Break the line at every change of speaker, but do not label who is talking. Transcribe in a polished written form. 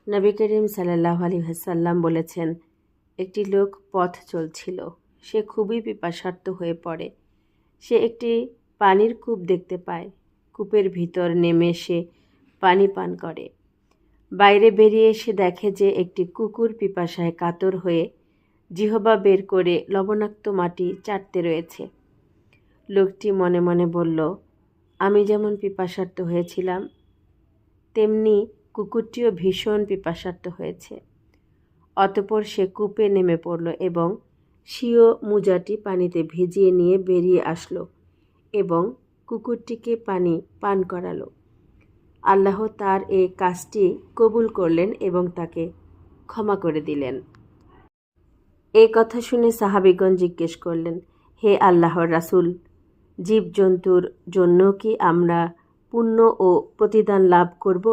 নবী করিম সাল্লাল্লাহু আলাইহি ওয়াসাল্লাম বলেছেন, একটি লোক পথ চলছিল। সে খুবই পিপাসার্ত হয়ে পড়ে। সে একটি পানির কূপ দেখতে পায়। কূপের ভিতর নেমে সে পানি পান করে। বাইরে বেরিয়ে সে দেখে যে একটি কুকুর পিপাসায় কাতর হয়ে জিহ্বা বের করে লবণাক্ত মাটি চাটতে রয়েছে। লোকটি মনে মনে বলল, আমি যেমন পিপাসার্ত হয়েছিলাম, তেমনি কুকুরটিও ভীষণ পিপাসার্ত হয়েছে। অতঃপর সে কূপে নেমে পড়ল এবং স্বীয় মোজাটি পানিতে ভিজিয়ে নিয়ে বেরিয়ে আসলো এবং কুকুরটিকে পানি পান করালো। আল্লাহ তার এই কাজটি কবুল করলেন এবং তাকে ক্ষমা করে দিলেন। এই কথা শুনে সাহাবীগণ জিজ্ঞেস করলেন, হে আল্লাহর রাসূল, জীবজন্তুর জন্য কি আমরা পুণ্য ও প্রতিদান লাভ করব